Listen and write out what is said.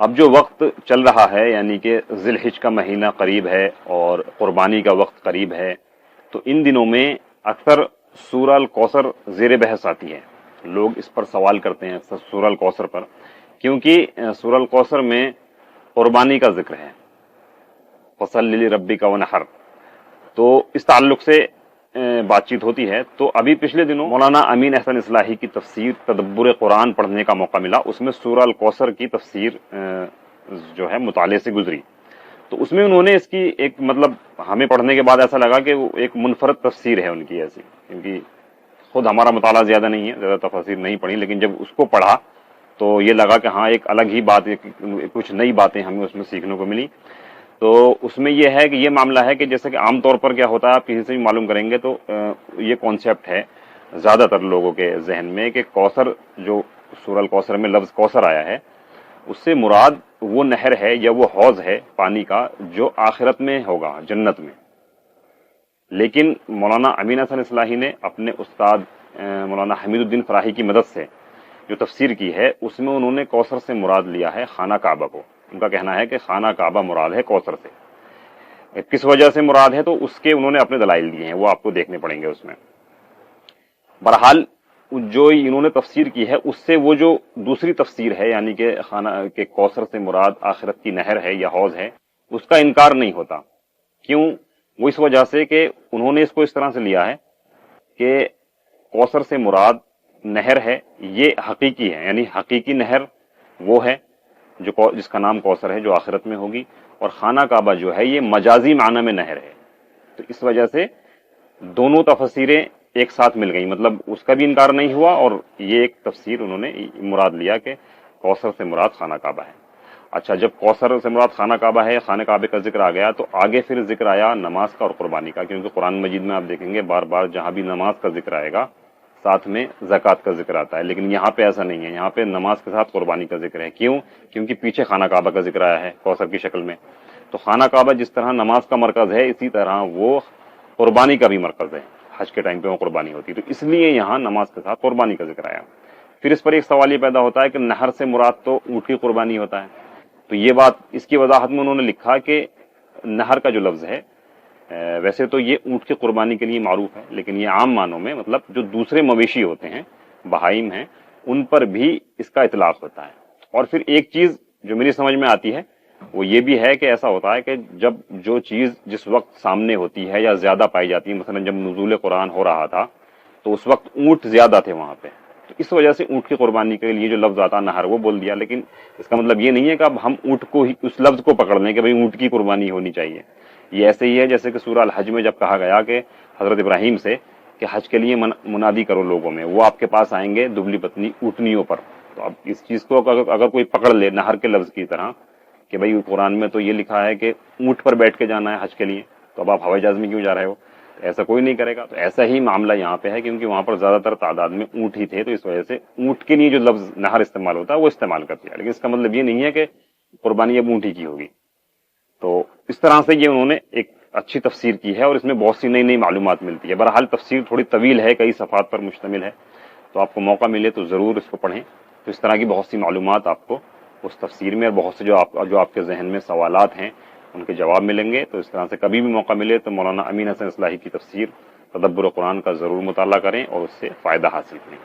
اب جو وقت چل رہا ہے یعنی کہ ذی الحج کا مہینہ قریب ہے اور قربانی کا وقت قریب ہے، تو ان دنوں میں اکثر سورہ الکوثر زیر بحث آتی ہے۔ لوگ اس پر سوال کرتے ہیں اکثر سورہ الکوثر پر، کیونکہ سورہ الکوثر میں قربانی کا ذکر ہے، فصل لربک ونحر، تو اس تعلق سے بات چیت ہوتی ہے۔ تو ابھی پچھلے دنوں مولانا امین احسن اصلاحی کی تفسیر تدبر قرآن پڑھنے کا موقع ملا، اس میں سورہ الکوثر کی تفسیر جو ہے مطالعے سے گزری، تو اس میں انہوں نے اس کی ایک مطلب ہمیں پڑھنے کے بعد ایسا لگا کہ وہ ایک منفرد تفسیر ہے ان کی ایسی، کیونکہ خود ہمارا مطالعہ زیادہ نہیں ہے، زیادہ تفاسیر نہیں پڑھی، لیکن جب اس کو پڑھا تو یہ لگا کہ ہاں ایک الگ ہی بات، کچھ نئی باتیں ہمیں اس میں سیکھنے کو ملی۔ تو اس میں یہ ہے کہ یہ معاملہ ہے کہ جیسے کہ عام طور پر کیا ہوتا ہے، آپ کسی سے بھی معلوم کریں گے تو یہ کانسیپٹ ہے زیادہ تر لوگوں کے ذہن میں کہ کوثر، جو سورہ الکوثر میں لفظ کوثر آیا ہے، اس سے مراد وہ نہر ہے یا وہ حوض ہے پانی کا جو آخرت میں ہوگا، جنت میں۔ لیکن مولانا امین حسن اصلاحی نے اپنے استاد مولانا حمید الدین فراہی کی مدد سے جو تفسیر کی ہے، اس میں انہوں نے کوثر سے مراد لیا ہے خانہ کعبہ کو۔ ان کا کہنا ہے کہ خانہ کعبہ مراد ہے کوثر سے۔ کس وجہ سے مراد ہے تو اس کے انہوں نے اپنے دلائل دیے ہیں، وہ آپ کو دیکھنے پڑیں گے اس میں۔ بہرحال جو انہوں نے تفسیر کی ہے اس سے وہ جو دوسری تفسیر ہے، یعنی کہ خانہ کے کوثر سے مراد آخرت کی نہر ہے یا حوض ہے، اس کا انکار نہیں ہوتا۔ کیوں؟ وہ اس وجہ سے کہ انہوں نے اس کو اس طرح سے لیا ہے کہ کوثر سے مراد نہر ہے، یہ حقیقی ہے، یعنی حقیقی نہر وہ ہے جس کا نام کوثر ہے جو آخرت میں ہوگی، اور خانہ کعبہ جو ہے یہ مجازی معنی میں نہر ہے۔ تو اس وجہ سے دونوں تفسیریں ایک ساتھ مل گئی، مطلب اس کا بھی انکار نہیں ہوا، اور یہ ایک تفسیر انہوں نے مراد لیا کہ کوثر سے مراد خانہ کعبہ ہے۔ اچھا، جب کوثر سے مراد خانہ کعبہ ہے، خانہ کعبے کا ذکر آ گیا، تو آگے پھر ذکر آیا نماز کا اور قربانی کا، کیونکہ قرآن مجید میں آپ دیکھیں گے بار بار جہاں بھی نماز کا ذکر آئے گا ساتھ میں زکوٰۃ کا ذکر آتا ہے، لیکن یہاں پہ ایسا نہیں ہے، یہاں پہ نماز کے ساتھ قربانی کا ذکر ہے۔ کیوں؟ کیونکہ پیچھے خانہ کعبہ کا ذکر آیا ہے کوثر کی شکل میں۔ تو خانہ کعبہ جس طرح نماز کا مرکز ہے، اسی طرح وہ قربانی کا بھی مرکز ہے، حج کے ٹائم پہ وہ قربانی ہوتی ہے، تو اس لیے یہاں نماز کے ساتھ قربانی کا ذکر آیا۔ پھر اس پر ایک سوال یہ پیدا ہوتا ہے کہ نہر سے مراد تو اونٹ کی قربانی ہوتا ہے، تو یہ بات اس کی وضاحت میں انہوں نے لکھا کہ نہر کا جو لفظ ہے ویسے تو یہ اونٹ کی قربانی کے لیے معروف ہے، لیکن یہ عام معنوں میں مطلب جو دوسرے مویشی ہوتے ہیں، بہائم ہیں، ان پر بھی اس کا اطلاق ہوتا ہے۔ اور پھر ایک چیز جو میری سمجھ میں آتی ہے وہ یہ بھی ہے کہ ایسا ہوتا ہے کہ جب جو چیز جس وقت سامنے ہوتی ہے یا زیادہ پائی جاتی ہے، مثلا جب نزول قرآن ہو رہا تھا تو اس وقت اونٹ زیادہ تھے وہاں پہ، تو اس وجہ سے اونٹ کی قربانی کے لیے جو لفظ آتا نہر وہ بول دیا، لیکن اس کا مطلب یہ نہیں ہے کہ اب ہم اونٹ کو ہی اس لفظ کو پکڑ لیں کہ بھئی اونٹ کی قربانی ہونی چاہیے۔ یہ ایسے ہی ہے جیسے کہ سورہ الحج میں جب کہا گیا کہ حضرت ابراہیم سے کہ حج کے لیے منادی کرو لوگوں میں، وہ آپ کے پاس آئیں گے دبلی پتلی اونٹنیوں پر۔ تو اب اس چیز کو اگر کوئی پکڑ لے نہر کے لفظ کی طرح کہ بھئی قرآن میں تو یہ لکھا ہے کہ اونٹ پر بیٹھ کے جانا ہے حج کے لیے، تو اب آپ ہوائی جہاز میں کیوں جا رہے ہو؟ ایسا کوئی نہیں کرے گا۔ تو ایسا ہی معاملہ یہاں پہ ہے، کیونکہ وہاں پر زیادہ تر تعداد میں اونٹ ہی تھے، تو اس وجہ سے اونٹ کے لیے جو لفظ نہر استعمال ہوتا ہے وہ استعمال کر دیا، لیکن اس کا مطلب یہ نہیں ہے کہ قربانی اب اونٹ ہی کی ہوگی۔ تو اس طرح سے یہ انہوں نے ایک اچھی تفسیر کی ہے، اور اس میں بہت سی نئی نئی معلومات ملتی ہے۔ بہرحال تفسیر تھوڑی طویل ہے، کئی صفحات پر مشتمل ہے، تو آپ کو موقع ملے تو ضرور اس کو پڑھیں۔ تو اس طرح کی بہت سی معلومات آپ کو اس تفسیر میں، اور بہت سے جو آپ کے ذہن میں سوالات ہیں ان کے جواب ملیں گے۔ تو اس طرح سے کبھی بھی موقع ملے تو مولانا امین حسن اصلاحی کی تفسیر تدبر قرآن کا ضرور مطالعہ کریں اور اس سے فائدہ حاصل کریں۔